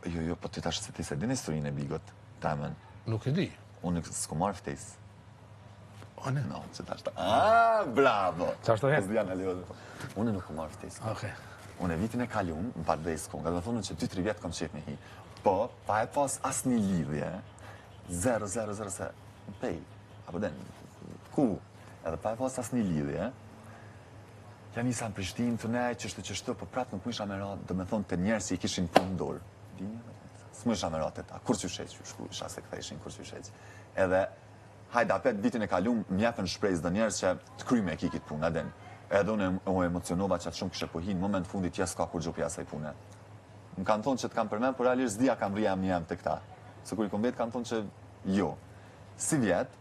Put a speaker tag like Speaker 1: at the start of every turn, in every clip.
Speaker 1: Jo, po ti tash se ti se din historinë e Bigot, Tamen.
Speaker 2: Nuk e di.
Speaker 1: Unë s'ko marrë ftesë.
Speaker 2: O, ne?
Speaker 1: No, se tash ta... bravo!
Speaker 2: Tash të
Speaker 1: Diana Leodhe. Unë nuk ko marrë ftesë.
Speaker 2: Okej.
Speaker 1: Unë e vitin e kalum, në Bardesku, nga dhe thonë që 2-3 vjetë kom qef me hi. Po, pa e pas asë një lidhje, 0 se në pej, apo den, ku, edhe pa e pas asë një lidhje, ja nisa në Prishtinë të nej, qështu, po pratë nuk isha me ratë, dhe me thonë të njerë si i kishin punë dorë. S'mu isha me ratë e ta, kur që sheqë, që shku isha se këta ishin kur që sheqë. Edhe, hajde apet vitin e kalum, mjepën shprejz dhe njerës që të kryme e kikit punë, aden. Edhe unë u emocionova që atë shumë kështë pohin, në moment fundit jes ka kur gjopja asaj pune. Më kanë thonë që të kam përmen, por realisht zdia kam rria më jam të këta. Se kur i kom vetë kanë thonë që jo. Si vjetë,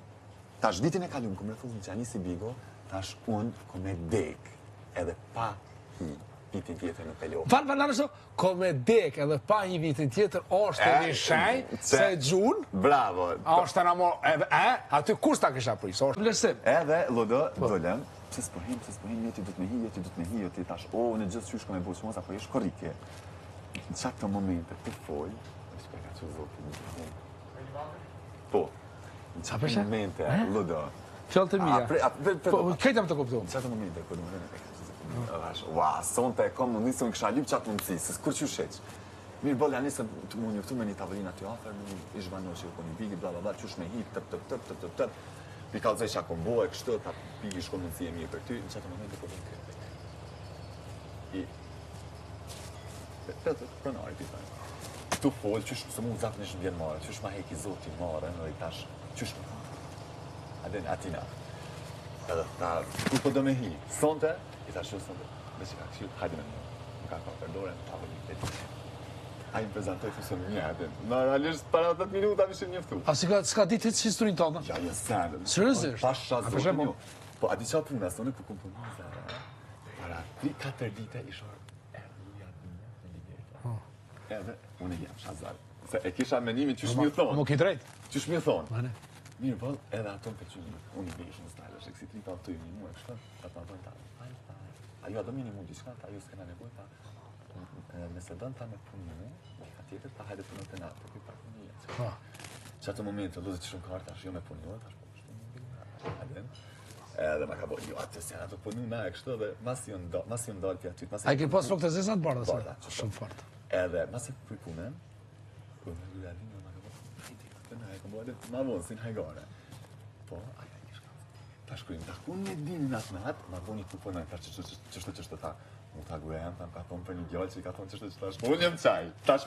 Speaker 1: tash vitin e kalum, kom refuzën që ani si Bigo, tash unë kom e dek, edhe pa hi, vitin tjetër në pelo.
Speaker 2: Falë, kom e dek edhe pa një vitin tjetër, është e një shaj, se gjunë,
Speaker 1: Bravo.
Speaker 2: është të në morë, aty kus ta kisha prisë, është vlerësim.
Speaker 1: Edhe, lodo, dolem, pse s'pohim, jeti du të me hi, jeti tash, në gjithë qysh kom e burë, apo jesh korrike. Në qatë të momente, të folj, është ka që zotin, po, në qatë të momente, lodo.
Speaker 2: Fjallë të mija. Kejta më të kuptu.
Speaker 1: Në qatë momente, kërë më rënë e ka që ua, sonte e kom, më nisëm kësha lyp qatë mundësi, se s'kur që sheq. Mirë bol, ja nisëm të mu njëftu me një tavolin aty afer, me një ishbano që po një bigi, bla bla bla, qysh me hi, tëp. Pi ka zej që akon bo e kështë, ta bigi shko mundësi e mirë për ty, në qatë momente po vënë këtë. I... Pronari, pi ta. Tu folë, qysh se mu zatë nishë vjen marë, qysh ma heki zoti marë, në i tash, qysh me Aden, atina. Edhe ta, ku po do me hi? Sonte, i ta shumë sonte, dhe që ka këshu, hajde me më. Më ka përdore në tavolin e ti. A i më prezentoj të shumë një, Aden. Në realisht, para 8 minuta mi shumë njëftu.
Speaker 2: A s'ka ditë që historin tonë?
Speaker 1: Ja, jo sendë.
Speaker 2: Seriozisht?
Speaker 1: Pasha zotin jo. Po, a di qa punë, asë, unë ku kumë punë, para 3-4 dite ishor, luja në ligeta. Edhe, unë e jam shazar. Se e kisha menimin që shmi u thonë.
Speaker 2: Më ki drejt.
Speaker 1: Që shmi u thonë. Mirë, po, edhe ato për që unë i bejshë në stajlë, është eksit lipa të ju një muë, kështë, ato në ta, ajo do minimum diçka, ta ju s'kena nevoj, ta, nëse dënë ta me punë, ka tjetër, ta hajde punë të natë, për pak në jetë. Që ato momente, do dhe që shumë karta, është jo me punë, ta është po, shtu, edhe ma ka bo, jo, atë se ato punu na e kështë, dhe mas ju ndalë pja ty.
Speaker 2: A i ke pas flok të zesat bardë, shumë fort.
Speaker 1: Edhe, mas i kuj punën, ma vonë, si në hajgare. Po, aja një shka. Ta shkujmë, ta ku një din në atë natë, ma vonë i ku përnojnë, ta qështë ta. Mu ta gujem, ta më ka thonë për një gjallë që i ka thonë qështë ta shkujmë, unë jem qaj.